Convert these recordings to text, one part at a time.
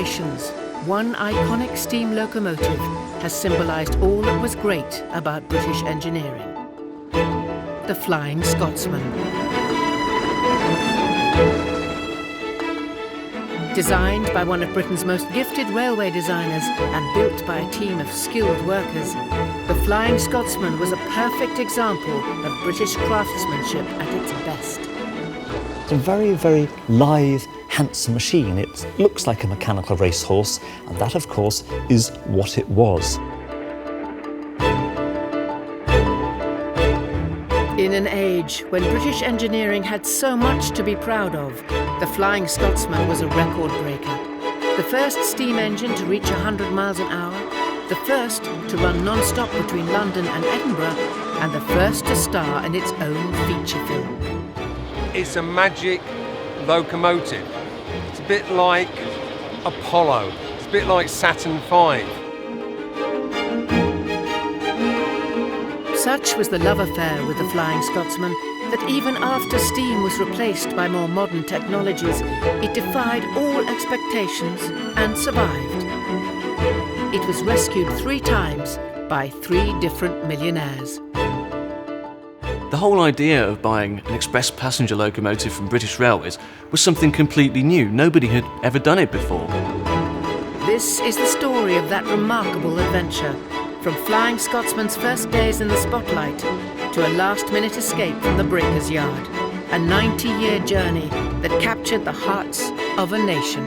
generations, one iconic steam locomotive has symbolised all that was great about British engineering. The Flying Scotsman. Designed by one of Britain's most gifted railway designers and built by a team of skilled workers, the Flying Scotsman was a perfect example of British craftsmanship at its best. It's a very, very lithe, handsome machine. It looks like a mechanical racehorse, and that, of course, is what it was. In an age when British engineering had so much to be proud of, the Flying Scotsman was a record breaker. The first steam engine to reach 100 miles an hour, the first to run non-stop between London and Edinburgh, and the first to star in its own feature film. It's a magic locomotive. It's a bit like Apollo. It's a bit like Saturn V. Such was the love affair with the Flying Scotsman that even after steam was replaced by more modern technologies, it defied all expectations and survived. It was rescued 3 times by 3 different millionaires. The whole idea of buying an express passenger locomotive from British Railways was something completely new. Nobody had ever done it before. This is the story of that remarkable adventure, from Flying Scotsman's first days in the spotlight to a last-minute escape from the breaker's yard. A 90-year journey that captured the hearts of a nation.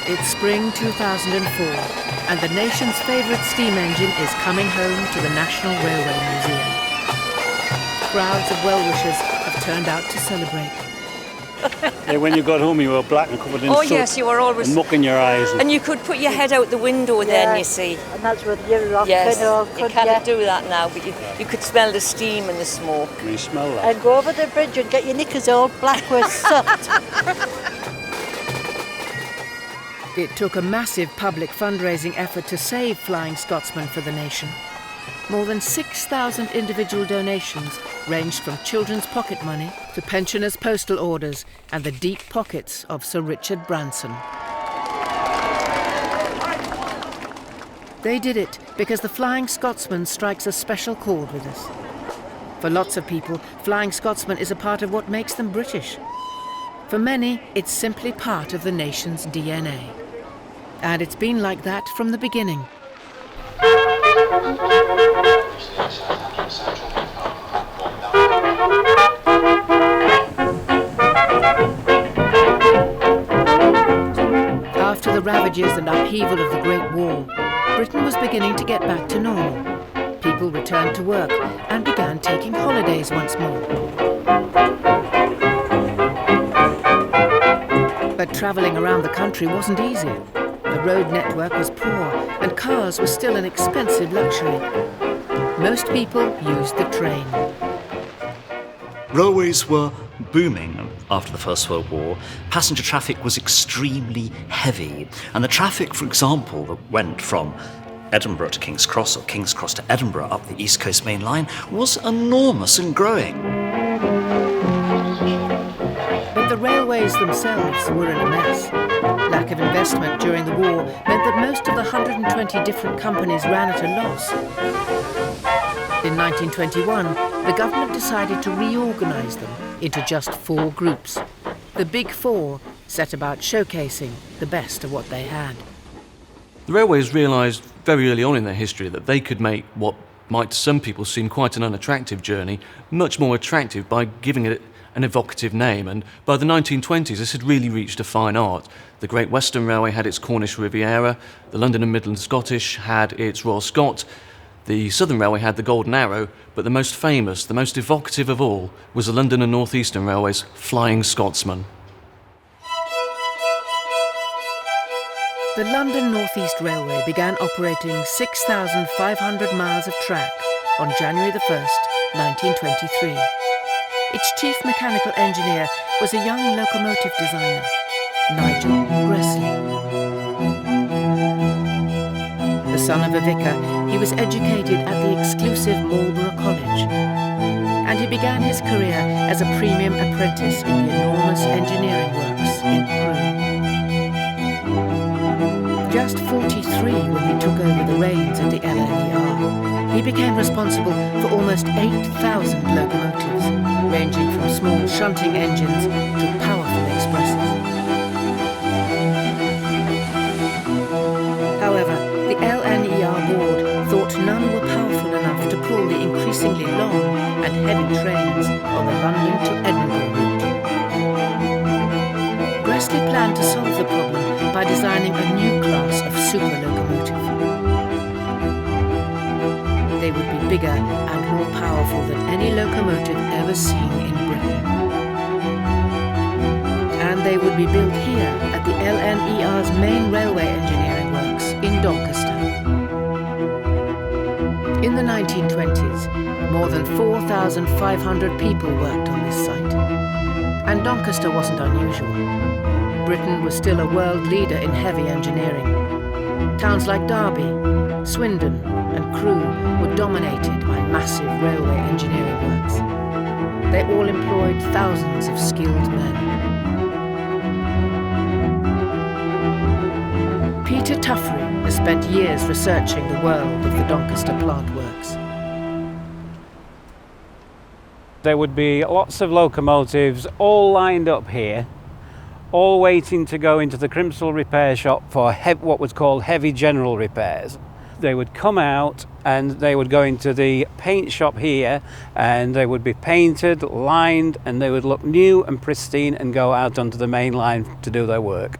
It's spring 2004, and the nation's favourite steam engine is coming home to the National Railway Museum. Crowds of well-wishers have turned out to celebrate. Yeah, when you got home, you were black and covered in soot. Oh yes, you were always... And muck in your eyes. And you could put your head out the window then, you see. And that's what you rock. Yes, you can't do that now, but you could smell the steam and the smoke. Can you smell that? And go over the bridge and get your knickers all black with soot. It took a massive public fundraising effort to save Flying Scotsman for the nation. More than 6,000 individual donations ranged from children's pocket money to pensioners' postal orders and the deep pockets of Sir Richard Branson. They did it because the Flying Scotsman strikes a special chord with us. For lots of people, Flying Scotsman is a part of what makes them British. For many, it's simply part of the nation's DNA. And it's been like that from the beginning. After the ravages and upheaval of the Great War, Britain was beginning to get back to normal. People returned to work and began taking holidays once more. But travelling around the country wasn't easy. The road network was poor and cars were still an expensive luxury. Most people used the train. Railways were booming after the First World War. Passenger traffic was extremely heavy, and the traffic, for example, that went from Edinburgh to King's Cross or King's Cross to Edinburgh up the East Coast Main Line was enormous and growing. But the railways themselves were in a mess. Lack of investment during the war meant that most of the 120 different companies ran at a loss. In 1921, the government decided to reorganise them into just 4 groups. The Big Four set about showcasing the best of what they had. The railways realised very early on in their history that they could make what might to some people seem quite an unattractive journey much more attractive by giving it an evocative name, and by the 1920s this had really reached a fine art. The Great Western Railway had its Cornish Riviera, the London and Midland Scottish had its Royal Scot, the Southern Railway had the Golden Arrow, but the most famous, the most evocative of all was the London and North Eastern Railway's Flying Scotsman. The London North East Railway began operating 6,500 miles of track on January the 1st, 1923. Its chief mechanical engineer was a young locomotive designer, Nigel Gresley. The son of a vicar, he was educated at the exclusive Marlborough College, and he began his career as a premium apprentice in the enormous engineering works in Crewe. Just 43 when he took over the reins at the LNER, he became responsible for almost 8,000 locomotives, ranging from small shunting engines to powerful expresses. However, the LNER board thought none were powerful enough to pull the increasingly long and heavy trains on the London to Edinburgh route. Gresley planned to solve the problem by designing a new class of super locomotive. They would be bigger and more powerful than any locomotive ever seen in Britain. And they would be built here at the LNER's main railway engineering works in Doncaster. In the 1920s, more than 4,500 people worked on this site. And Doncaster wasn't unusual. Britain was still a world leader in heavy engineering. Towns like Derby, Swindon and Crewe were dominated by massive railway engineering works. They all employed thousands of skilled men. Peter Tuffrey has spent years researching the world of the Doncaster plant works. There would be lots of locomotives all lined up here, all waiting to go into the Crimsel repair shop for what was called heavy general repairs. They would come out and they would go into the paint shop here and they would be painted, lined, and they would look new and pristine and go out onto the main line to do their work.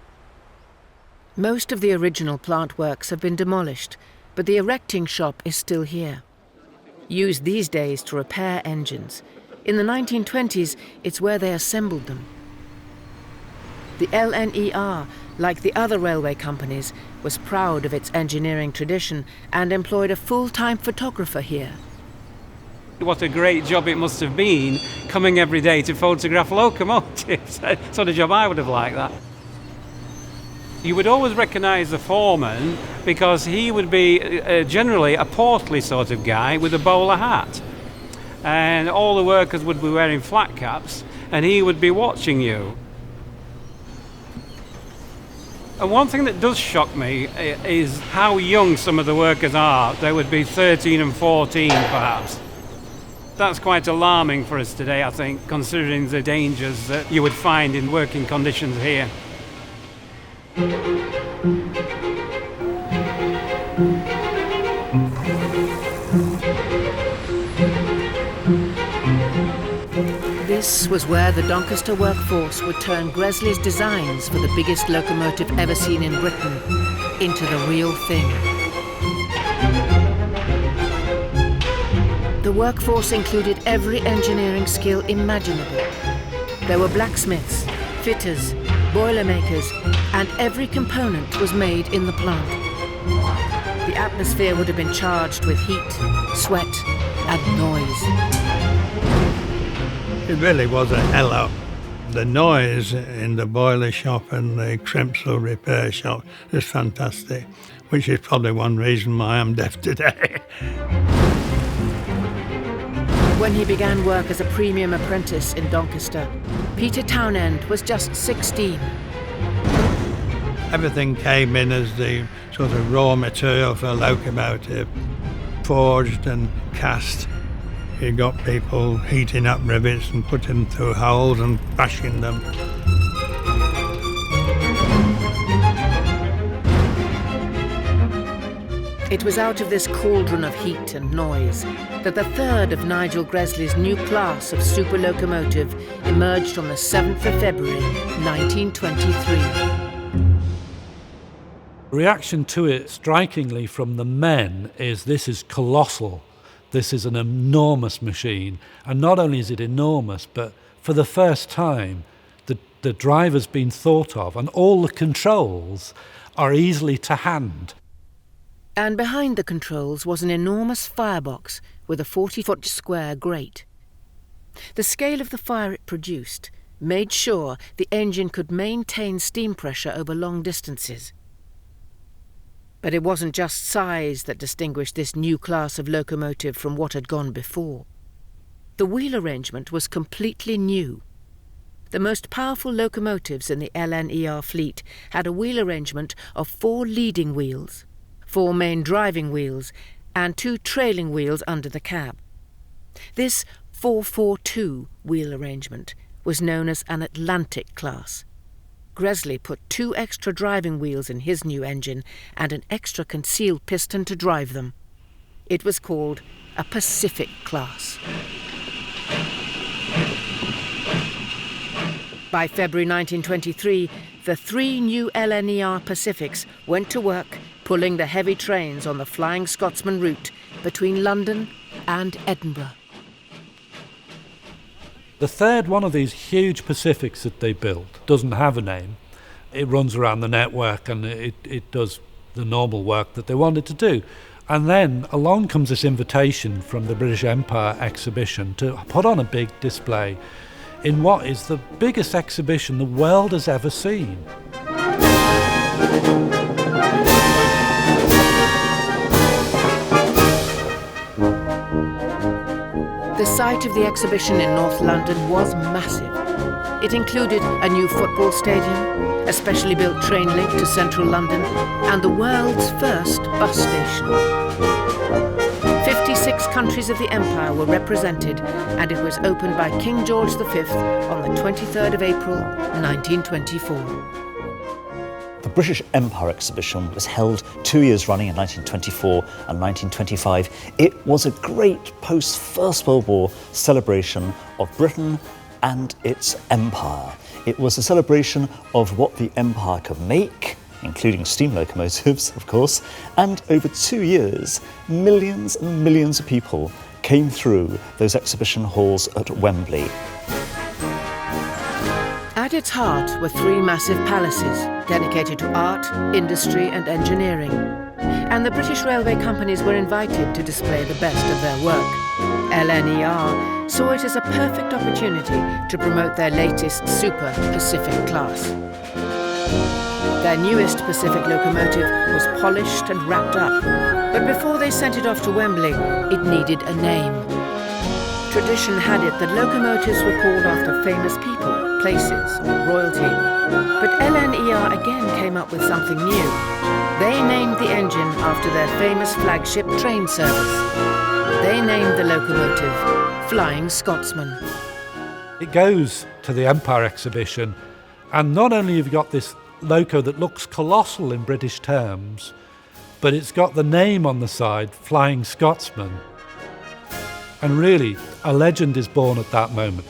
Most of the original plant works have been demolished, but the erecting shop is still here. Used these days to repair engines. In the 1920s, it's where they assembled them. The LNER, like the other railway companies, was proud of its engineering tradition and employed a full-time photographer here. What a great job it must have been, coming every day to photograph locomotives. Sort of job I would have liked that. You would always recognise the foreman because he would be generally a portly sort of guy with a bowler hat. And all the workers would be wearing flat caps and he would be watching you. And one thing that does shock me is how young some of the workers are. They would be 13 and 14 perhaps. That's quite alarming for us today, I think, considering the dangers that you would find in working conditions here. This was where the Doncaster workforce would turn Gresley's designs for the biggest locomotive ever seen in Britain into the real thing. The workforce included every engineering skill imaginable. There were blacksmiths, fitters, boilermakers, and every component was made in the plant. The atmosphere would have been charged with heat, sweat, and noise. It really was a hell up. The noise in the boiler shop and the Crimsel repair shop is fantastic, which is probably one reason why I'm deaf today. When he began work as a premium apprentice in Doncaster, Peter Townend was just 16. Everything came in as the sort of raw material for a locomotive, forged and cast. You got people heating up rivets and putting them through holes and bashing them. It was out of this cauldron of heat and noise that the third of Nigel Gresley's new class of super locomotive emerged on the 7th of February, 1923. Reaction to it, strikingly, from the men is this is colossal. This is an enormous machine. And not only is it enormous, but for the first time, the driver's been thought of, and all the controls are easily to hand. And behind the controls was an enormous firebox with a 40-foot square grate. The scale of the fire it produced made sure the engine could maintain steam pressure over long distances. But it wasn't just size that distinguished this new class of locomotive from what had gone before. The wheel arrangement was completely new. The most powerful locomotives in the LNER fleet had a wheel arrangement of 4 leading wheels, 4 main driving wheels, and 2 trailing wheels under the cab. This 442 wheel arrangement was known as an Atlantic class. Gresley put 2 extra driving wheels in his new engine and an extra concealed piston to drive them. It was called a Pacific class. By February 1923, the 3 new LNER Pacifics went to work pulling the heavy trains on the Flying Scotsman route between London and Edinburgh. The third one of these huge Pacifics that they built doesn't have a name. It runs around the network and it does the normal work that they wanted to do. And then along comes this invitation from the British Empire exhibition to put on a big display in what is the biggest exhibition the world has ever seen. The site of the exhibition in North London was massive. It included a new football stadium, a specially built train link to central London, and the world's first bus station. 56 countries of the empire were represented, and it was opened by King George V on the 23rd of April, 1924. The British Empire exhibition was held 2 years running in 1924 and 1925. It was a great post-First World War celebration of Britain and its empire. It was a celebration of what the empire could make, including steam locomotives, of course, and over 2 years, millions and millions of people came through those exhibition halls at Wembley. At its heart were 3 massive palaces dedicated to art, industry and engineering. And the British railway companies were invited to display the best of their work. LNER saw it as a perfect opportunity to promote their latest Super Pacific class. Their newest Pacific locomotive was polished and wrapped up, but before they sent it off to Wembley, it needed a name. Tradition had it that locomotives were called after famous people, places, or royalty. But LNER again came up with something new. They named the engine after their famous flagship train service. They named the locomotive Flying Scotsman. It goes to the Empire exhibition, and not only have you got this loco that looks colossal in British terms, but it's got the name on the side, Flying Scotsman. And really, a legend is born at that moment.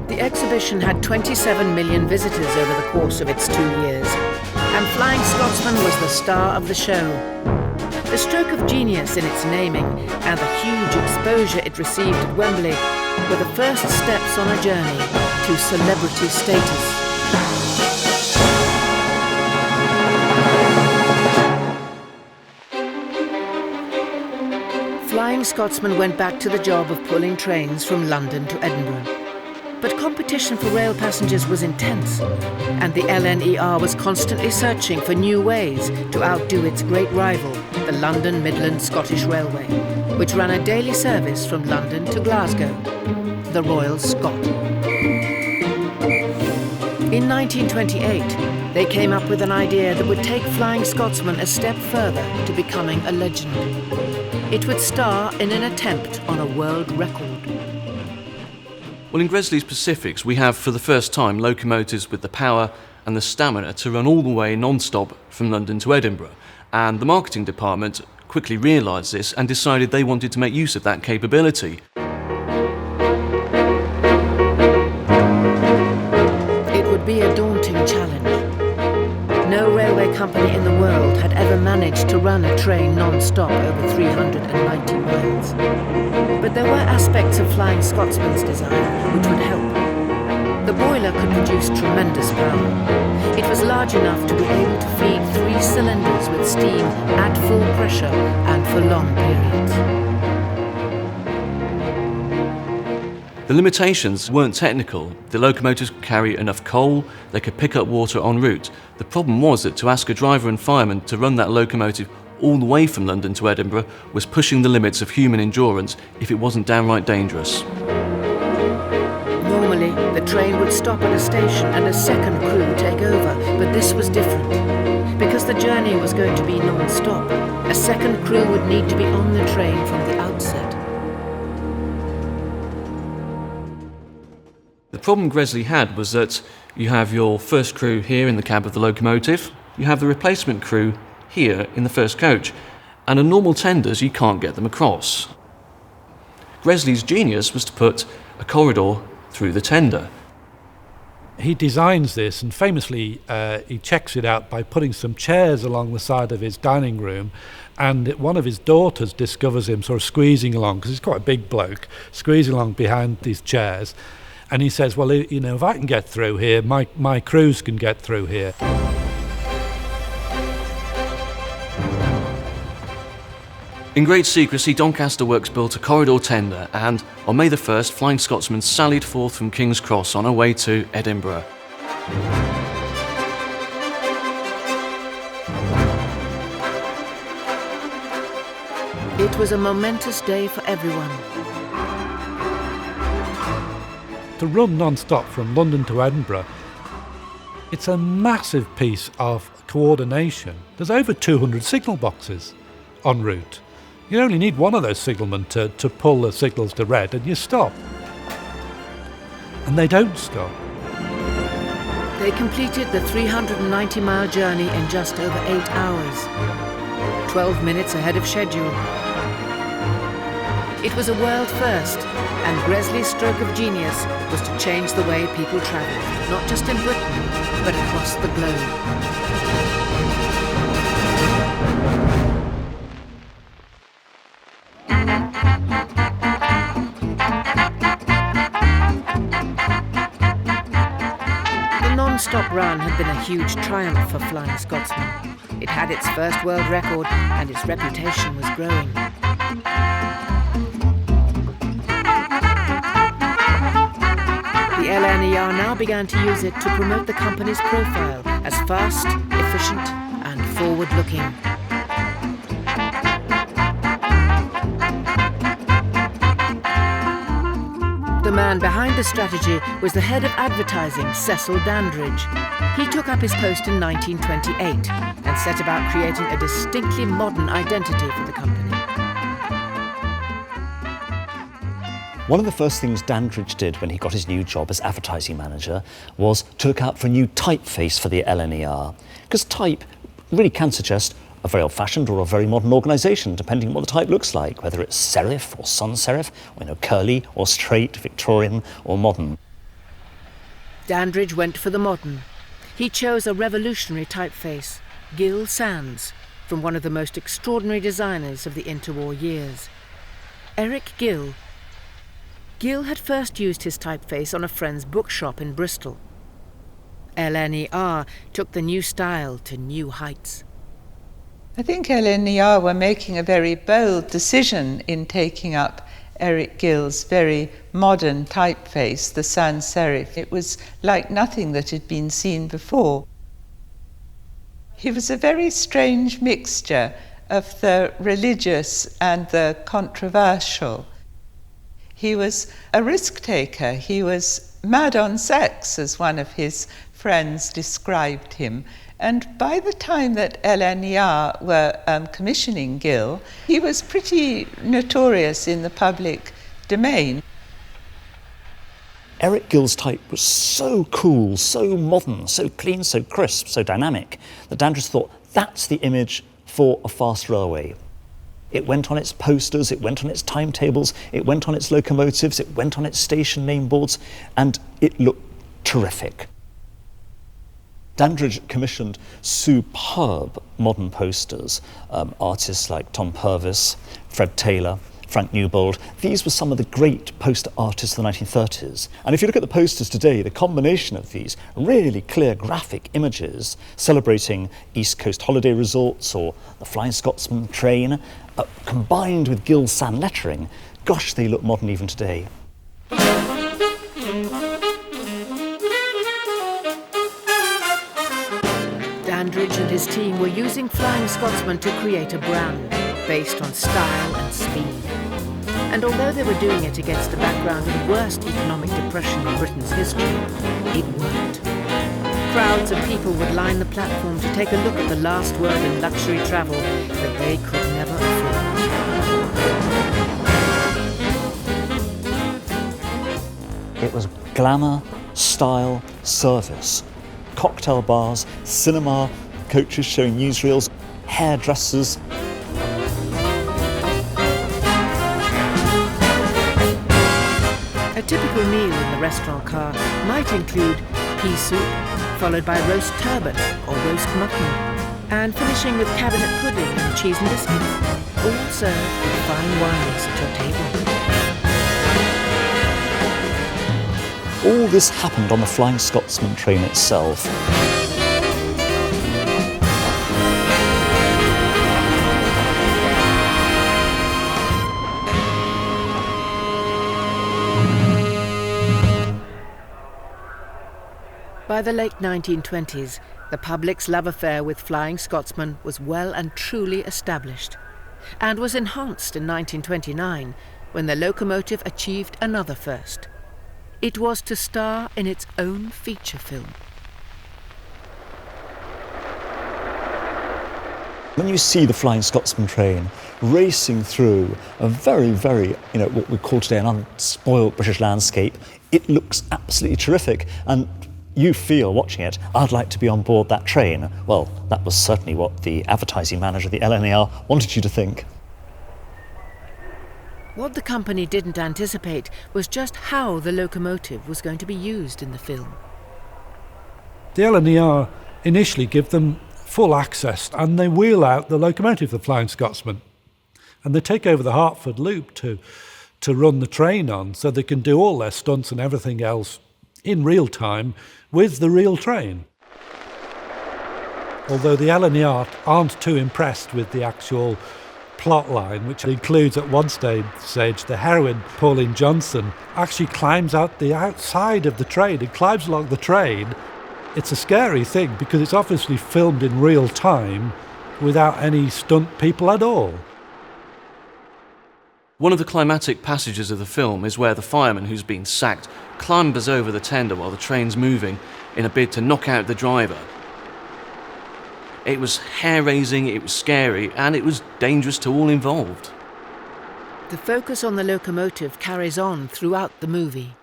The exhibition had 27 million visitors over the course of its 2 years, and Flying Scotsman was the star of the show. The stroke of genius in its naming and the huge exposure it received at Wembley were the first steps on a journey to celebrity status. Flying Scotsman went back to the job of pulling trains from London to Edinburgh. But competition for rail passengers was intense, and the LNER was constantly searching for new ways to outdo its great rival, the London Midland Scottish Railway, which ran a daily service from London to Glasgow, the Royal Scot. In 1928, they came up with an idea that would take Flying Scotsman a step further to becoming a legend. It would star in an attempt on a world record. Well, in Gresley's Pacifics, we have, for the first time, locomotives with the power and the stamina to run all the way non-stop from London to Edinburgh. And the marketing department quickly realised this and decided they wanted to make use of that capability. It would be a daunting challenge. No railway company in the world had ever managed to run a train non-stop over 390 miles. But there were aspects of Flying Scotsman's design which would help. The boiler could produce tremendous power. It was large enough to be able to feed 3 cylinders with steam at full pressure and for long periods. The limitations weren't technical. The locomotives could carry enough coal, they could pick up water en route. The problem was that to ask a driver and fireman to run that locomotive all the way from London to Edinburgh was pushing the limits of human endurance if it wasn't downright dangerous. Normally, the train would stop at a station and a second crew take over, but this was different. Because the journey was going to be non-stop, a second crew would need to be on the train from the outset. The problem Gresley had was that you have your first crew here in the cab of the locomotive, you have the replacement crew here in the first coach, and on normal tenders you can't get them across. Gresley's genius was to put a corridor through the tender. He designs this, and famously he checks it out by putting some chairs along the side of his dining room, and one of his daughters discovers him sort of squeezing along, because he's quite a big bloke, squeezing along behind these chairs. And he says, well, you know, if I can get through here, my crews can get through here. In great secrecy, Doncaster Works built a corridor tender, and on May the 1st, Flying Scotsman sallied forth from King's Cross on her way to Edinburgh. It was a momentous day for everyone. To run non-stop from London to Edinburgh, it's a massive piece of coordination. There's over 200 signal boxes en route. You only need one of those signalmen to pull the signals to red, and you stop. And they don't stop. They completed the 390-mile journey in just over 8 hours, 12 minutes ahead of schedule. It was a world first, and Gresley's stroke of genius was to change the way people travelled, not just in Britain, but across the globe. The non-stop run had been a huge triumph for Flying Scotsman. It had its first world record, and its reputation was growing. The LNER now began to use it to promote the company's profile as fast, efficient, and forward-looking. The man behind the strategy was the head of advertising, Cecil Dandridge. He took up his post in 1928 and set about creating a distinctly modern identity for the company. One of the first things Dandridge did when he got his new job as advertising manager was to look out for a new typeface for the LNER. Because type really can suggest a very old-fashioned or a very modern organisation, depending on what the type looks like, whether it's serif or sans serif, or curly or straight, Victorian or modern. Dandridge went for the modern. He chose a revolutionary typeface, Gill Sans, from one of the most extraordinary designers of the interwar years, Eric Gill. Gill had first used his typeface on a friend's bookshop in Bristol. LNER took the new style to new heights. I think LNER were making a very bold decision in taking up Eric Gill's very modern typeface, the sans serif. It was like nothing that had been seen before. He was a very strange mixture of the religious and the controversial. He was a risk-taker. He was mad on sex, as one of his friends described him. And by the time that LNER were commissioning Gill, he was pretty notorious in the public domain. Eric Gill's type was so cool, so modern, so clean, so crisp, so dynamic, that Dandridge thought that's the image for a fast railway. It went on its posters, it went on its timetables, it went on its locomotives, it went on its station name boards, and it looked terrific. Dandridge commissioned superb modern posters, artists like Tom Purvis, Fred Taylor, Frank Newbold. These were some of the great poster artists of the 1930s. And if you look at the posters today, the combination of these really clear graphic images celebrating East Coast holiday resorts or the Flying Scotsman train, combined with Gill San lettering, gosh, they look modern even today. Dandridge and his team were using Flying Scotsman to create a brand based on style and speed. And although they were doing it against the background of the worst economic depression in Britain's history, it worked. Crowds of people would line the platform to take a look at the last word in luxury travel that they could never afford. It was glamour, style, service. Cocktail bars, cinema, coaches showing newsreels, hairdressers. A typical meal in the restaurant car might include pea soup, followed by roast turbot or roast mutton, and finishing with cabinet pudding and cheese and biscuits, all served with fine wines at your table. All this happened on the Flying Scotsman train itself. By the late 1920s, the public's love affair with Flying Scotsman was well and truly established, and was enhanced in 1929 when the locomotive achieved another first. It was to star in its own feature film. When you see the Flying Scotsman train racing through a very, very, what we call today an unspoiled British landscape, it looks absolutely terrific. And you feel, watching it, I'd like to be on board that train. Well, that was certainly what the advertising manager of the LNER wanted you to think. What the company didn't anticipate was just how the locomotive was going to be used in the film. The LNER initially give them full access, and they wheel out the locomotive, the Flying Scotsman. And they take over the Hertford Loop to run the train on, so they can do all their stunts and everything else in real time with the real train. Although the LNER aren't too impressed with the actual plot line, which includes at one stage the heroine Pauline Johnson actually climbs out the outside of the train and climbs along the train. It's a scary thing because it's obviously filmed in real time without any stunt people at all. One of the climatic passages of the film is where the fireman who's been sacked clambers over the tender while the train's moving in a bid to knock out the driver. It was hair-raising, it was scary, and it was dangerous to all involved. The focus on the locomotive carries on throughout the movie.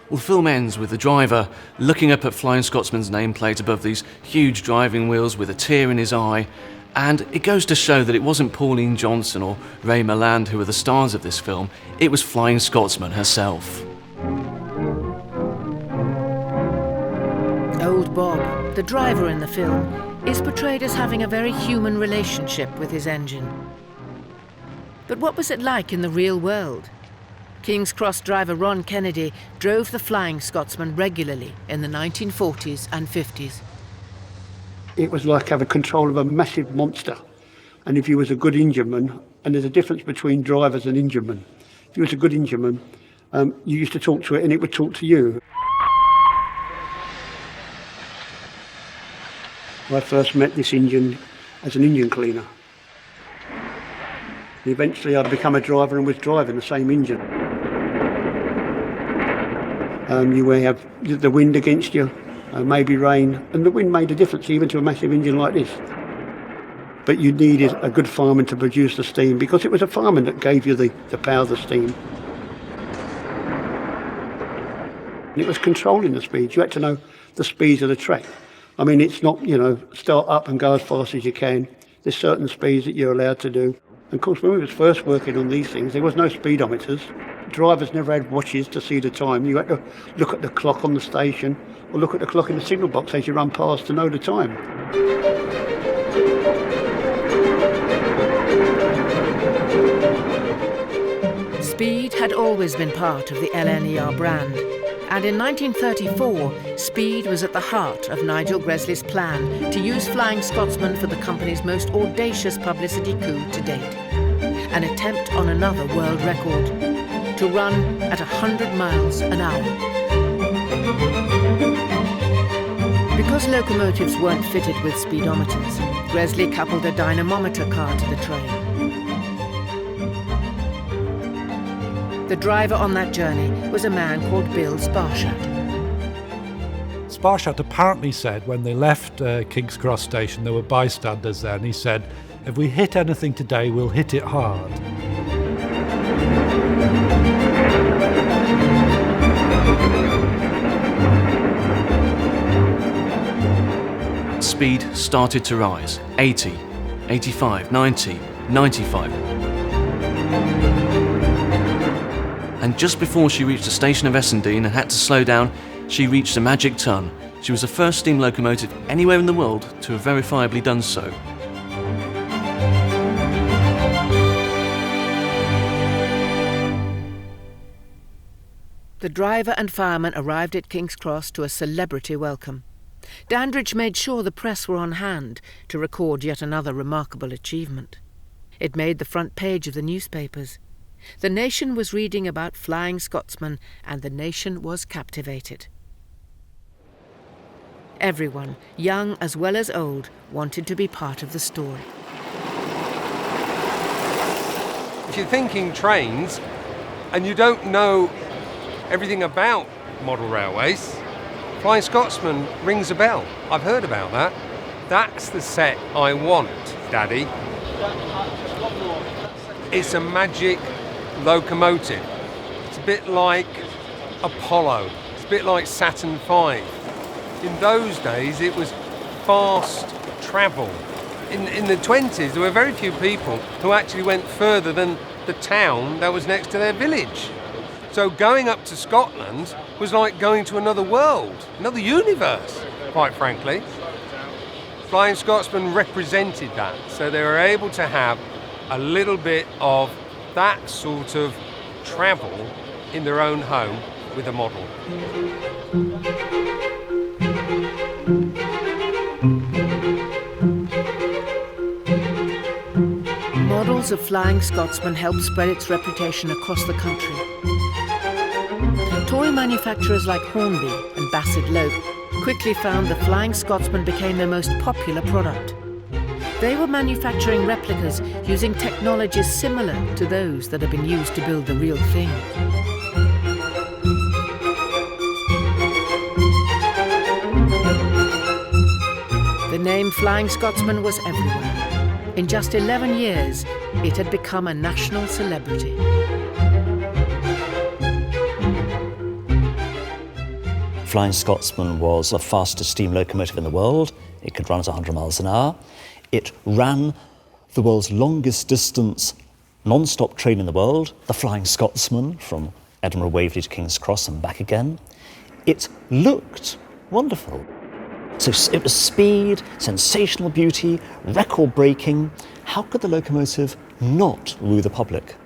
Well, the film ends with the driver looking up at Flying Scotsman's nameplate above these huge driving wheels with a tear in his eye, and it goes to show that it wasn't Pauline Johnson or Ray Milland who were the stars of this film, it was Flying Scotsman herself. Old Bob, the driver in the film, is portrayed as having a very human relationship with his engine. But what was it like in the real world? King's Cross driver Ron Kennedy drove the Flying Scotsman regularly in the 1940s and 50s. It was like having control of a massive monster. And if you was a good engineman, and there's a difference between drivers and enginemen. If you was a good engineman, you used to talk to it and it would talk to you. I first met this engine as an engine cleaner. And eventually I'd become a driver and was driving the same engine. You may have the wind against you, maybe rain, and the wind made a difference even to a massive engine like this. But you needed a good fireman to produce the steam because it was a fireman that gave you the power of the steam. And it was controlling the speeds. You had to know the speeds of the track. I mean, it's not, start up and go as fast as you can. There's certain speeds that you're allowed to do. And of course, when we was first working on these things, there was no speedometers. Drivers never had watches to see the time. You had to look at the clock on the station or look at the clock in the signal box as you run past to know the time. Speed had always been part of the LNER brand. And in 1934, speed was at the heart of Nigel Gresley's plan to use Flying Scotsman for the company's most audacious publicity coup to date. An attempt on another world record, to run at 100 miles an hour. Because locomotives weren't fitted with speedometers, Gresley coupled a dynamometer car to the train. The driver on that journey was a man called Bill Sparshot. Sparshot apparently said when they left King's Cross Station, there were bystanders there, and he said, "If we hit anything today, we'll hit it hard." Speed started to rise. 80, 85, 90, 95. And just before she reached the station of Essendine and had to slow down, she reached the magic ton. She was the first steam locomotive anywhere in the world to have verifiably done so. The driver and fireman arrived at King's Cross to a celebrity welcome. Dandridge made sure the press were on hand to record yet another remarkable achievement. It made the front page of the newspapers. The nation was reading about Flying Scotsman, and the nation was captivated. Everyone, young as well as old, wanted to be part of the story. If you're thinking trains and you don't know everything about model railways, Flying Scotsman rings a bell. I've heard about that. That's the set I want, Daddy. It's a magic locomotive. It's a bit like Apollo. It's a bit like Saturn V. In those days, it was fast travel. In the 20s, there were very few people who actually went further than the town that was next to their village. So going up to Scotland was like going to another world, another universe, quite frankly. Flying Scotsman represented that, so they were able to have a little bit of that sort of travel in their own home with a model. Models of Flying Scotsman helped spread its reputation across the country. Toy manufacturers like Hornby and Bassett Lope quickly found the Flying Scotsman became their most popular product. They were manufacturing replicas using technologies similar to those that had been used to build the real thing. The name Flying Scotsman was everywhere. In just 11 years, it had become a national celebrity. Flying Scotsman was the fastest steam locomotive in the world. It could run at 100 miles an hour. It ran the world's longest distance non-stop train in the world, the Flying Scotsman, from Edinburgh Waverley to King's Cross and back again. It looked wonderful. So it was speed, sensational beauty, record-breaking. How could the locomotive not woo the public?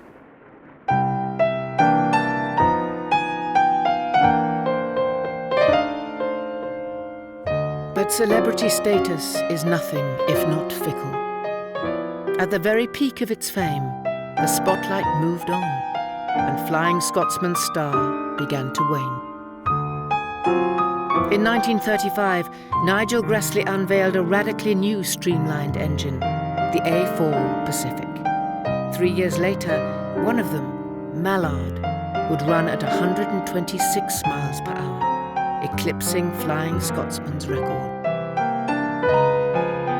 But celebrity status is nothing if not fickle. At the very peak of its fame, the spotlight moved on, and Flying Scotsman's star began to wane. In 1935, Nigel Gresley unveiled a radically new streamlined engine, the A4 Pacific. 3 years later, one of them, Mallard, would run at 126 miles per hour, eclipsing Flying Scotsman's record.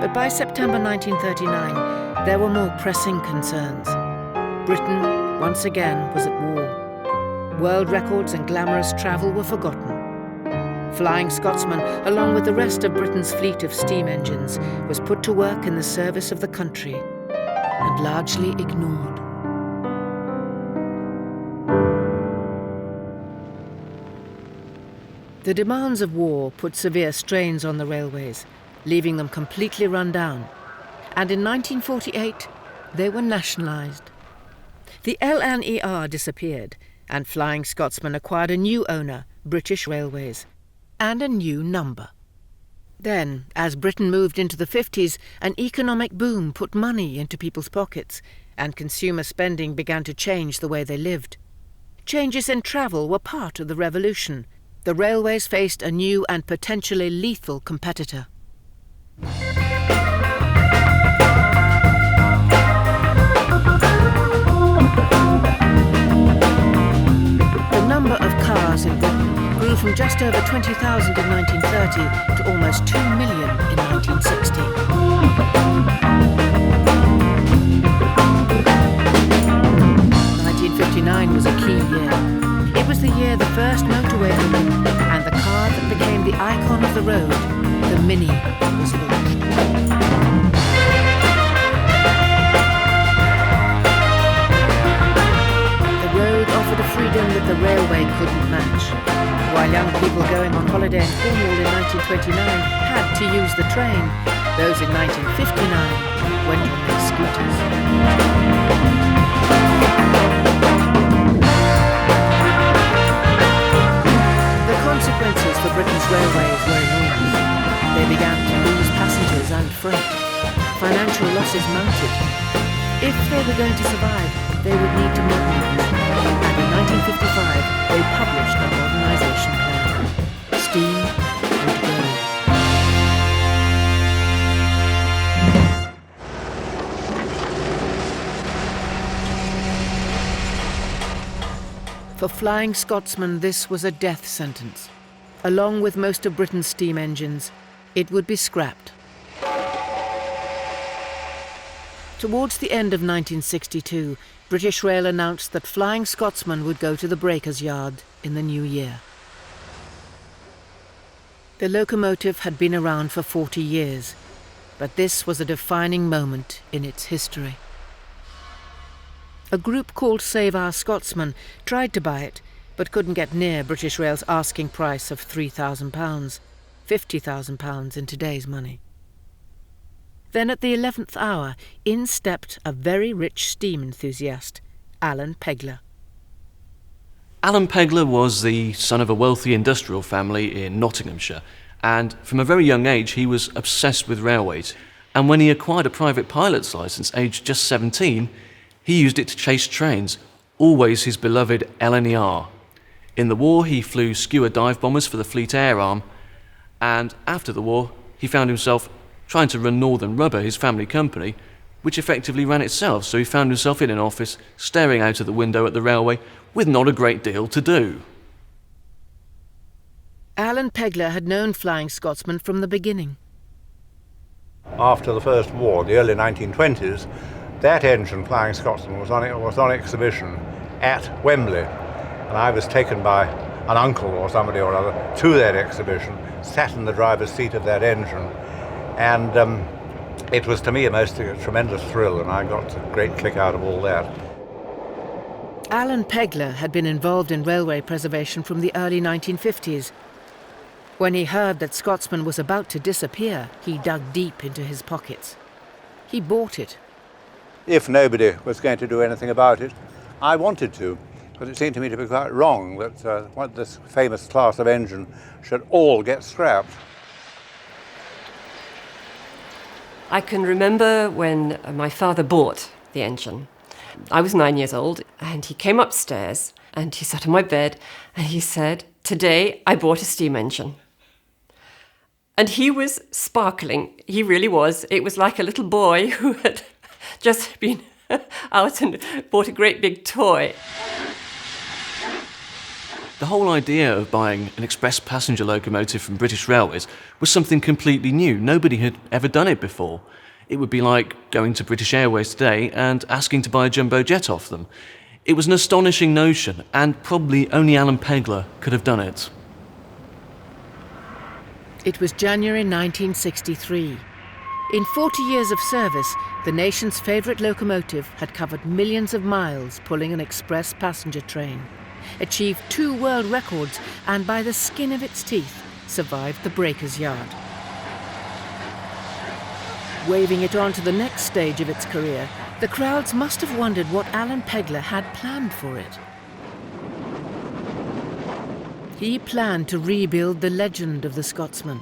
But by September 1939, there were more pressing concerns. Britain, once again, was at war. World records and glamorous travel were forgotten. Flying Scotsman, along with the rest of Britain's fleet of steam engines, was put to work in the service of the country and largely ignored. The demands of war put severe strains on the railways, leaving them completely run down. And in 1948, they were nationalised. The LNER disappeared, and Flying Scotsman acquired a new owner, British Railways, and a new number. Then, as Britain moved into the 50s, an economic boom put money into people's pockets, and consumer spending began to change the way they lived. Changes in travel were part of the revolution. the railways faced a new and potentially lethal competitor. The number of cars in Britain grew from just over 20,000 in 1930 to almost 2 million in 1960. 1959 was a key year. It was the year the first motorway opened and the car that became the icon of the road, the Mini, was launched. The road offered a freedom that the railway couldn't match. While young people going on holiday in Cornwall in 1929 had to use the train, those in 1959 went on their scooters. The consequences for Britain's railways were enormous. They began to lose passengers and freight. Financial losses mounted. If they were going to survive, they would need to modernise. And in 1955, they published a modernisation plan. Steam would go. For Flying Scotsman, this was a death sentence. Along with most of Britain's steam engines, it would be scrapped. Towards the end of 1962, British Rail announced that Flying Scotsman would go to the breakers' yard in the new year. The locomotive had been around for 40 years, but this was a defining moment in its history. A group called Save Our Scotsman tried to buy it, but couldn't get near British Rail's asking price of £3,000, £50,000 in today's money. Then at the 11th hour, in stepped a very rich steam enthusiast, Alan Pegler. Alan Pegler was the son of a wealthy industrial family in Nottinghamshire, and from a very young age he was obsessed with railways. And when he acquired a private pilot's licence, aged just 17, he used it to chase trains, always his beloved LNER. In the war, he flew Skua dive bombers for the Fleet Air Arm, and after the war, he found himself trying to run Northern Rubber, his family company, which effectively ran itself, so he found himself in an office, staring out of the window at the railway, with not a great deal to do. Alan Pegler had known Flying Scotsman from the beginning. After the First War, the early 1920s, that engine, Flying Scotsman, was on exhibition at Wembley. And I was taken by an uncle or somebody or other to that exhibition, sat in the driver's seat of that engine, and it was to me a tremendous thrill, and I got a great kick out of all that. Alan Pegler had been involved in railway preservation from the early 1950s. When he heard that Scotsman was about to disappear, he dug deep into his pockets. He bought it. If nobody was going to do anything about it, I wanted to, because it seemed to me to be quite wrong that this famous class of engine should all get scrapped. I can remember when my father bought the engine. I was 9 years old, and he came upstairs and he sat on my bed and he said, "Today I bought a steam engine." And he was sparkling. He really was. It was like a little boy who had just been out and bought a great big toy. The whole idea of buying an express passenger locomotive from British Railways was something completely new. Nobody had ever done it before. It would be like going to British Airways today and asking to buy a jumbo jet off them. It was an astonishing notion, and probably only Alan Pegler could have done it. It was January 1963. In 40 years of service, the nation's favourite locomotive had covered millions of miles pulling an express passenger train, achieved 2 world records, and by the skin of its teeth, survived the breakers' yard. Waving it on to the next stage of its career, the crowds must have wondered what Alan Pegler had planned for it. He planned to rebuild the legend of the Scotsman.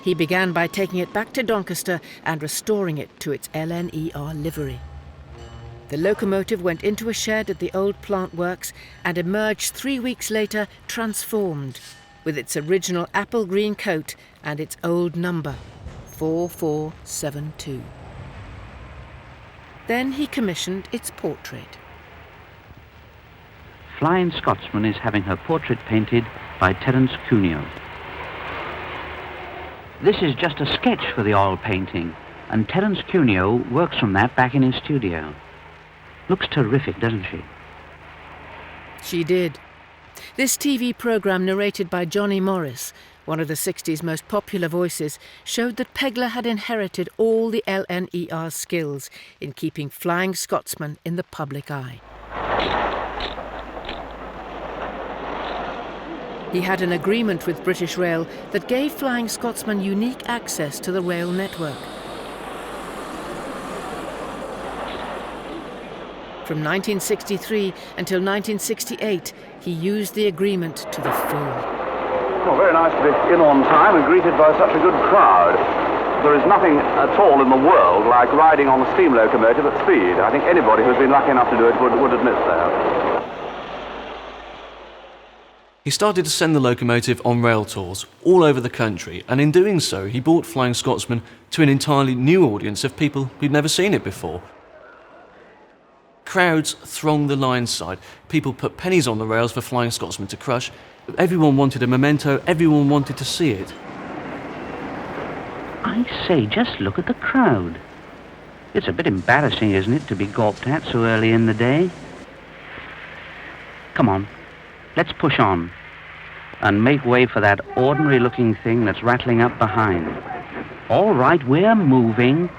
He began by taking it back to Doncaster and restoring it to its LNER livery. The locomotive went into a shed at the old plant works and emerged 3 weeks later transformed, with its original apple green coat and its old number, 4472. Then he commissioned its portrait. Flying Scotsman is having her portrait painted by Terence Cuneo. This is just a sketch for the oil painting, and Terence Cuneo works from that back in his studio. Looks terrific, doesn't she? She did. This TV programme, narrated by Johnny Morris, one of the 60s most popular voices, showed that Pegler had inherited all the LNER skills in keeping Flying Scotsman in the public eye. He had an agreement with British Rail that gave Flying Scotsman unique access to the rail network. From 1963 until 1968, he used the agreement to the full. Well, very nice to be in on time and greeted by such a good crowd. There is nothing at all in the world like riding on a steam locomotive at speed. I think anybody who's been lucky enough to do it would admit that. He started to send the locomotive on rail tours all over the country, and in doing so, he brought Flying Scotsman to an entirely new audience of people who'd never seen it before. Crowds thronged the line side. People put pennies on the rails for Flying Scotsman to crush. Everyone wanted a memento, everyone wanted to see it. I say, just look at the crowd. It's a bit embarrassing, isn't it, to be gawped at so early in the day? Come on, let's push on and make way for that ordinary-looking thing that's rattling up behind. All right, we're moving.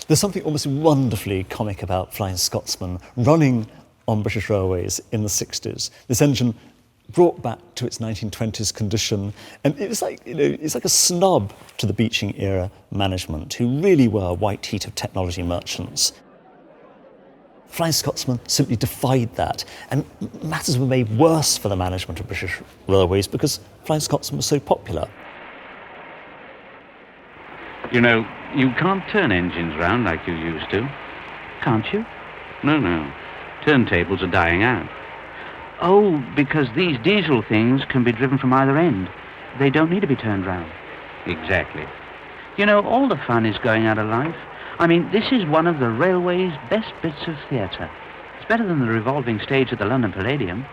There's something almost wonderfully comic about Flying Scotsman running on British Railways in the 60s. This engine brought back to its 1920s condition, and it was like, it's like a snub to the Beeching era management, who really were white heat of technology merchants. Flying Scotsman simply defied that, and matters were made worse for the management of British Railways because Flying Scotsman was so popular. You know, you can't turn engines round like you used to, can't you? No. Turntables are dying out. Oh, because these diesel things can be driven from either end. They don't need to be turned round. Exactly. You know, all the fun is going out of life. I mean, this is one of the railway's best bits of theatre. It's better than the revolving stage at the London Palladium.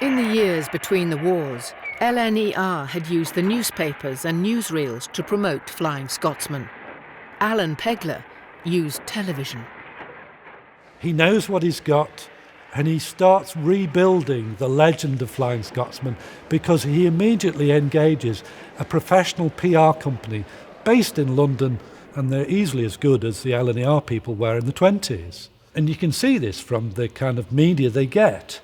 In the years between the wars, LNER had used the newspapers and newsreels to promote Flying Scotsman. Alan Pegler used television. He knows what he's got, and he starts rebuilding the legend of Flying Scotsman because he immediately engages a professional PR company based in London, and they're easily as good as the LNER people were in the 20s. And you can see this from the kind of media they get.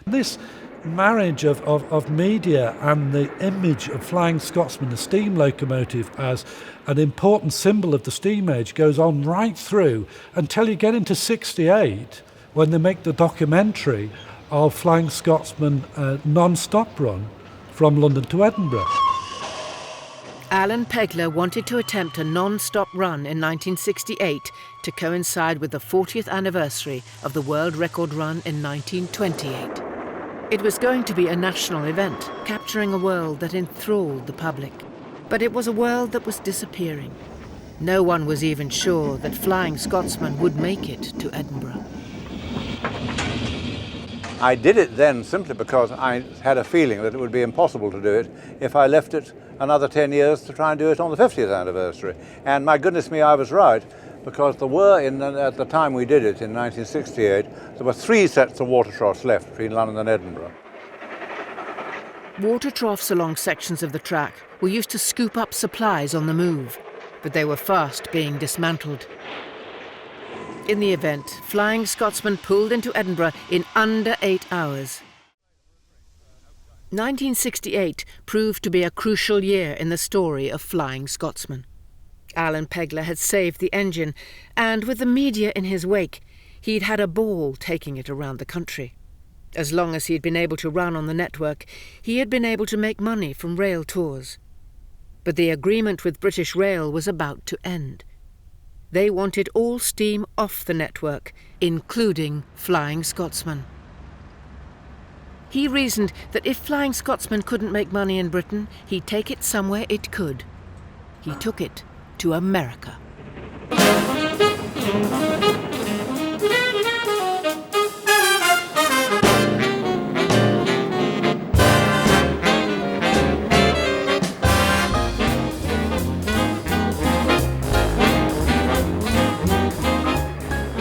This marriage of media and the image of Flying Scotsman, the steam locomotive, as an important symbol of the steam age goes on right through until you get into 68, when they make the documentary of Flying Scotsman non-stop run from London to Edinburgh. Alan Pegler wanted to attempt a non-stop run in 1968 to coincide with the 40th anniversary of the world record run in 1928. It was going to be a national event, capturing a world that enthralled the public. But it was a world that was disappearing. No one was even sure that Flying Scotsman would make it to Edinburgh. I did it then simply because I had a feeling that it would be impossible to do it if I left it another 10 years to try and do it on the 50th anniversary. And my goodness me, I was right, because there were, at the time we did it in 1968, there were 3 sets of water troughs left between London and Edinburgh. Water troughs along sections of the track were used to scoop up supplies on the move, but they were fast being dismantled. In the event, Flying Scotsman pulled into Edinburgh in under 8 hours. 1968 proved to be a crucial year in the story of Flying Scotsman. Alan Pegler had saved the engine, and with the media in his wake, he'd had a ball taking it around the country. As long as he'd been able to run on the network, he had been able to make money from rail tours. But the agreement with British Rail was about to end. They wanted all steam off the network, including Flying Scotsman. He reasoned that if Flying Scotsman couldn't make money in Britain, he'd take it somewhere it could. He took it to America.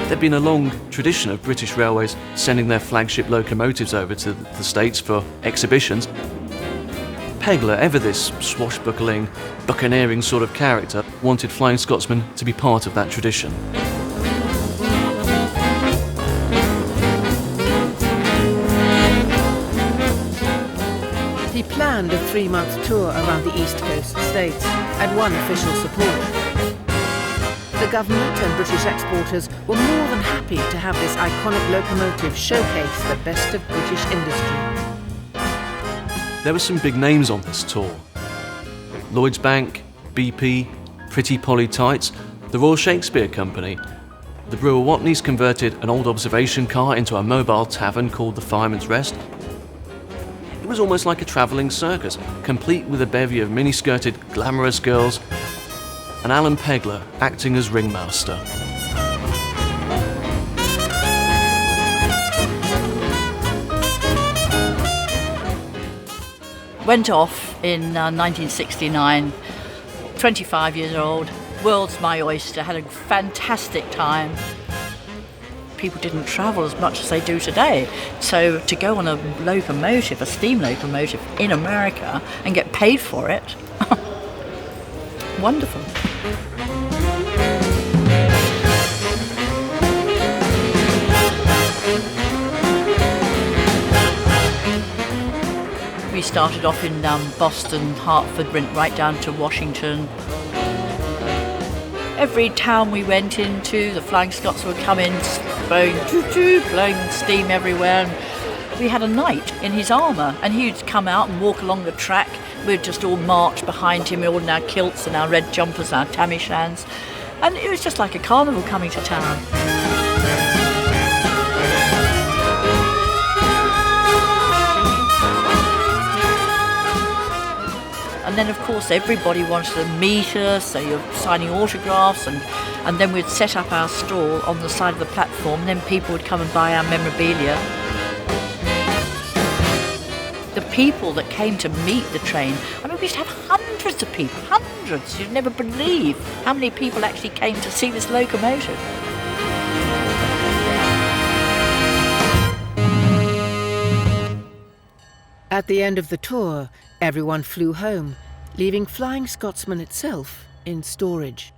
There'd been a long tradition of British Railways sending their flagship locomotives over to the States for exhibitions. Pegler, ever this swashbuckling, buccaneering sort of character, wanted Flying Scotsman to be part of that tradition. He planned a 3-month tour around the East Coast states and won official support. The government and British exporters were more than happy to have this iconic locomotive showcase the best of British industry. There were some big names on this tour. Lloyds Bank, BP, Pretty Polly Tights, the Royal Shakespeare Company. The brewer Watneys converted an old observation car into a mobile tavern called the Fireman's Rest. It was almost like a travelling circus, complete with a bevy of mini-skirted, glamorous girls, and Alan Pegler acting as ringmaster. Went off in 1969, 25 years old, world's my oyster, had a fantastic time. People didn't travel as much as they do today, so to go on a locomotive, a steam locomotive in America and get paid for it, wonderful. We started off in Boston, Hartford, went right down to Washington. Every town we went into, the Flying Scots would come in, blowing toot-toot, blowing steam everywhere. And we had a knight in his armour, and he'd come out and walk along the track. We'd just all march behind him, all in our kilts and our red jumpers and our tam-o'-shans. And it was just like a carnival coming to town. And then, of course, everybody wanted to meet us, so you're signing autographs, and then we'd set up our stall on the side of the platform, and then people would come and buy our memorabilia. The people that came to meet the train, I mean, we used to have hundreds of people, hundreds. You'd never believe how many people actually came to see this locomotive. At the end of the tour, everyone flew home, leaving Flying Scotsman itself in storage.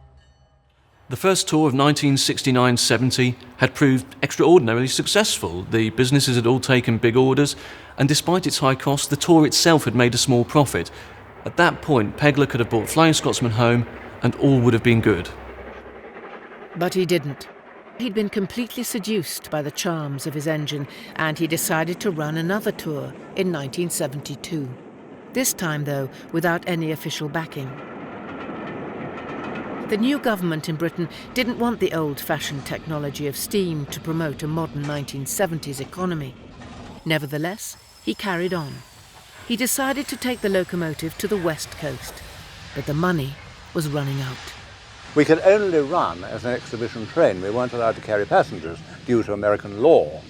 The first tour of 1969-70 had proved extraordinarily successful. The businesses had all taken big orders, and despite its high cost, the tour itself had made a small profit. At that point, Pegler could have brought Flying Scotsman home, and all would have been good. But he didn't. He'd been completely seduced by the charms of his engine, and he decided to run another tour in 1972. This time, though, without any official backing. The new government in Britain didn't want the old-fashioned technology of steam to promote a modern 1970s economy. Nevertheless, he carried on. He decided to take the locomotive to the West Coast, but the money was running out. We could only run as an exhibition train. We weren't allowed to carry passengers due to American law.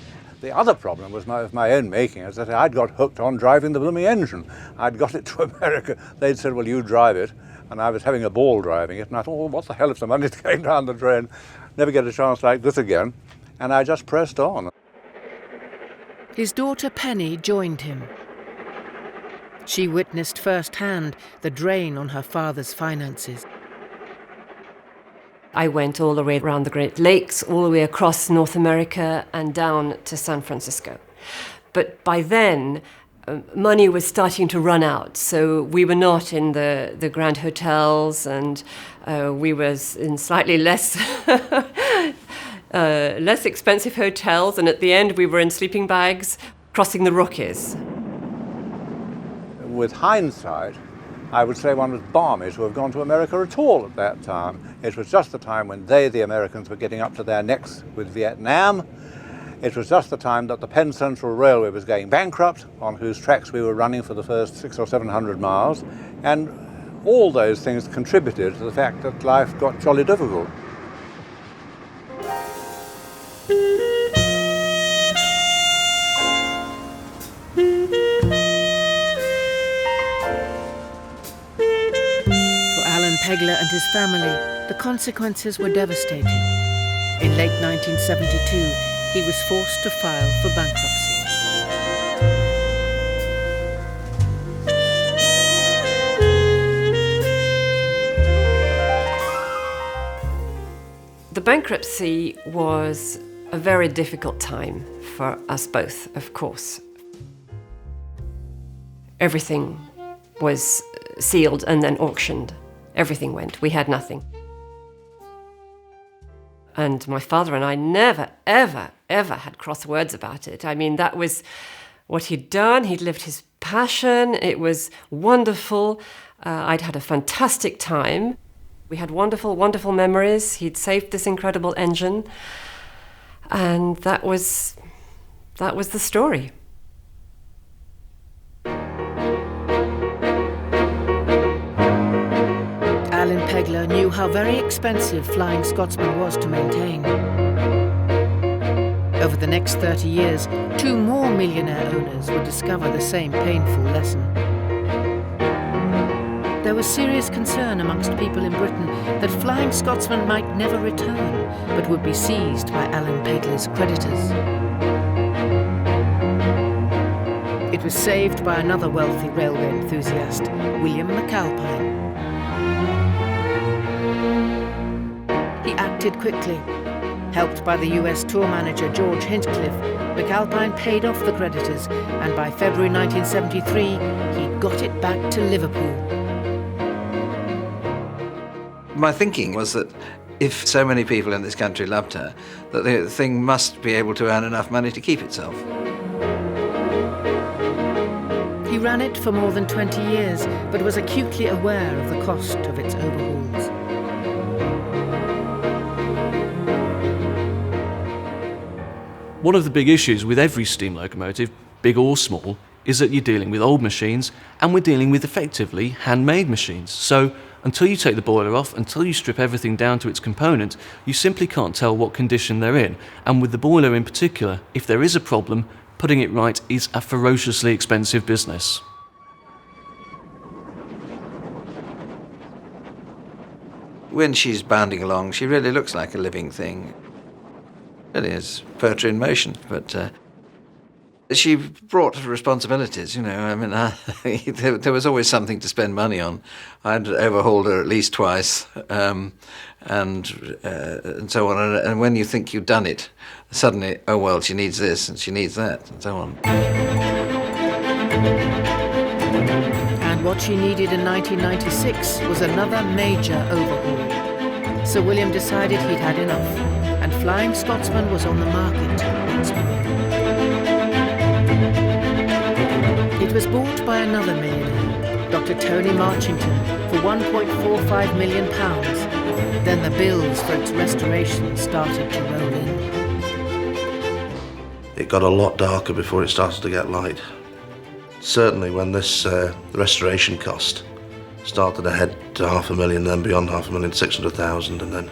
The other problem was of my own making, is that I'd got hooked on driving the blooming engine. I'd got it to America. They'd said, well, you drive it. And I was having a ball driving it. And I thought, well, what the hell if the money came down the drain? Never get a chance like this again. And I just pressed on. His daughter Penny joined him. She witnessed firsthand the drain on her father's finances. I went all the way around the Great Lakes, all the way across North America and down to San Francisco. But by then, money was starting to run out, so we were not in the grand hotels, and we were in slightly less less expensive hotels, and at the end we were in sleeping bags crossing the Rockies. With hindsight, I would say one was balmy to have gone to America at all at that time. It was just the time when the Americans, were getting up to their necks with Vietnam. It was just the time that the Penn Central Railway was going bankrupt, on whose tracks we were running for the first 600 or 700 miles. And all those things contributed to the fact that life got jolly difficult. Pegler and his family, the consequences were devastating. In late 1972, he was forced to file for bankruptcy. The bankruptcy was a very difficult time for us both, of course. Everything was sealed and then auctioned. Everything went. We had nothing. And my father and I never, ever, ever had cross words about it. I mean, that was what he'd done. He'd lived his passion. It was wonderful. I'd had a fantastic time. We had wonderful, wonderful memories. He'd saved this incredible engine. And that was the story. Alan Pegler knew how very expensive Flying Scotsman was to maintain. Over the next 30 years, 2 more millionaire owners would discover the same painful lesson. There was serious concern amongst people in Britain that Flying Scotsman might never return, but would be seized by Alan Pegler's creditors. It was saved by another wealthy railway enthusiast, William McAlpine. He acted quickly. Helped by the US tour manager George Hinchcliffe, McAlpine paid off the creditors, and by February 1973, he'd got it back to Liverpool. My thinking was that if so many people in this country loved her, that the thing must be able to earn enough money to keep itself. He ran it for more than 20 years, but was acutely aware of the cost of its overhauls. One of the big issues with every steam locomotive, big or small, is that you're dealing with old machines, and we're dealing with effectively handmade machines. So until you take the boiler off, until you strip everything down to its component, you simply can't tell what condition they're in. And with the boiler in particular, if there is a problem, putting it right is a ferociously expensive business. When she's bounding along, she really looks like a living thing. It is poetry in motion, but she brought responsibilities, you know. I mean, there was always something to spend money on. I'd overhauled her at least twice, and so on. And when you think you've done it, suddenly, oh well, she needs this and she needs that, and so on. And what she needed in 1996 was another major overhaul. Sir William decided he'd had enough, and Flying Scotsman was on the market once more. It was bought by another millionaire, Dr. Tony Marchington, for £1.45 million. Then the bills for its restoration started to roll in. It got a lot darker before it started to get light. Certainly when this restoration cost started to head to $500,000, then beyond $500,000, 600,000, and then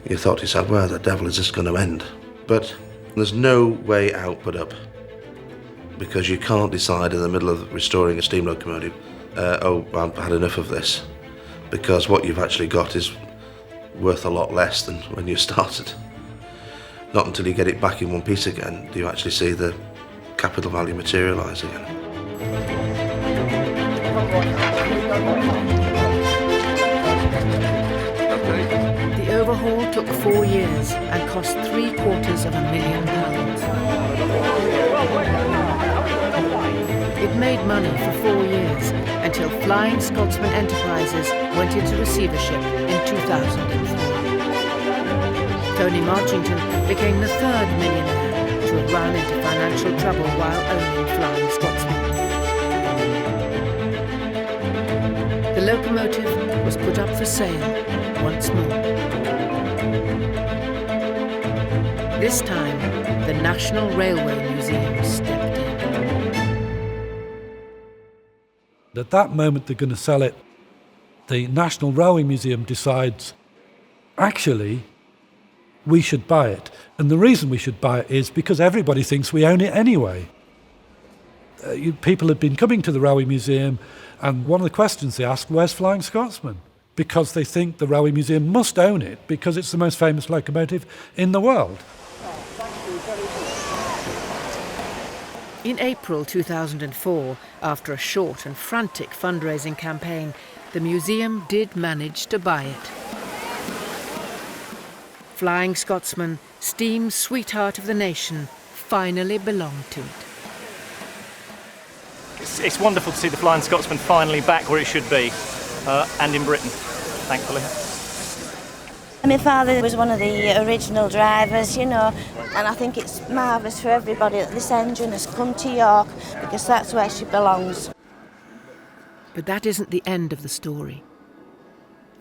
you thought to yourself, where the devil is this going to end? But there's no way out but up, because you can't decide in the middle of restoring a steam locomotive, oh, I've had enough of this, because what you've actually got is worth a lot less than when you started. Not until you get it back in one piece again do you actually see the capital value materialise again. The overhaul took 4 years and cost £750,000. It made money for 4 years until Flying Scotsman Enterprises went into receivership in 2004. Tony Marchington became the 3rd millionaire to have run into financial trouble while owning Flying Scotsman. the locomotive was put up for sale once more. This time, the National Railway Museum stepped in. At that moment they're going to sell it, the National Railway Museum decides, actually, we should buy it. And the reason we should buy it is because everybody thinks we own it anyway. People have been coming to the Railway Museum, and one of the questions they ask, where's Flying Scotsman? Because they think the Railway Museum must own it because it's the most famous locomotive in the world. In April 2004, after a short and frantic fundraising campaign, the museum did manage to buy it. Flying Scotsman, steam's sweetheart of the nation, finally belonged to it. It's wonderful to see the Flying Scotsman finally back where it should be, and in Britain, thankfully. My father was one of the original drivers, you know, and I think it's marvellous for everybody that this engine has come to York because that's where she belongs. But that isn't the end of the story.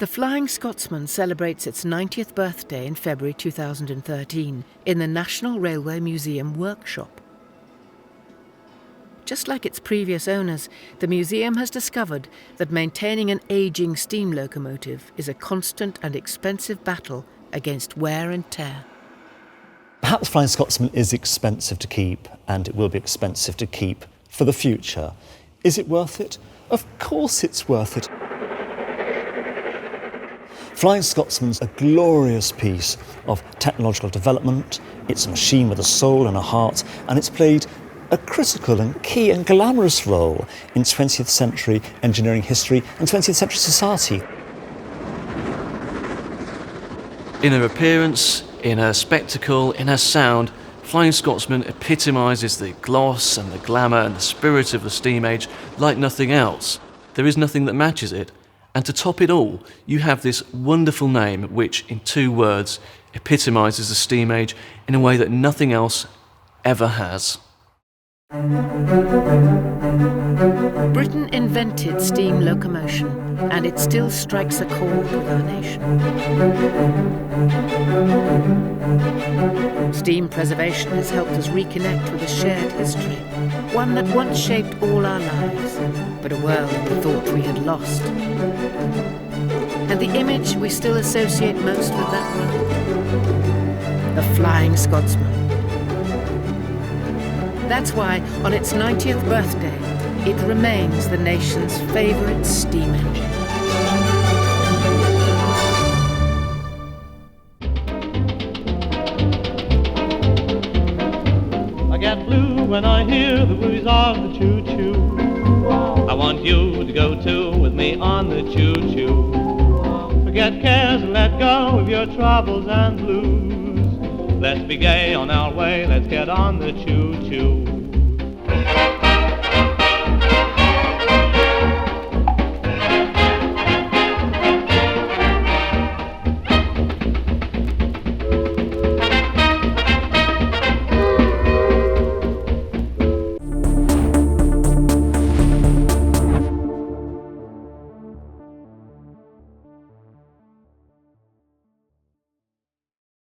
The Flying Scotsman celebrates its 90th birthday in February 2013 in the National Railway Museum workshop. Just like its previous owners, the museum has discovered that maintaining an ageing steam locomotive is a constant and expensive battle against wear and tear. Perhaps Flying Scotsman is expensive to keep, and it will be expensive to keep for the future. Is it worth it? Of course it's worth it. Flying Scotsman's a glorious piece of technological development. It's a machine with a soul and a heart, and it's played a critical and key and glamorous role in 20th century engineering history and 20th century society. In her appearance, in her spectacle, in her sound, Flying Scotsman epitomises the gloss and the glamour and the spirit of the steam age like nothing else. There is nothing that matches it. And to top it all, you have this wonderful name which, in 2 words, epitomises the steam age in a way that nothing else ever has. Britain invented steam locomotion, and it still strikes a chord with our nation. Steam preservation has helped us reconnect with a shared history, one that once shaped all our lives, but a world we thought we had lost. And the image we still associate most with that world? The Flying Scotsman. That's why, on its 90th birthday, it remains the nation's favourite steam engine. I get blue when I hear the wheeze of the choo-choo. I want you to go too with me on the choo-choo. Forget cares and let go of your troubles and blues. Let's be gay on our way, let's get on the choo-choo.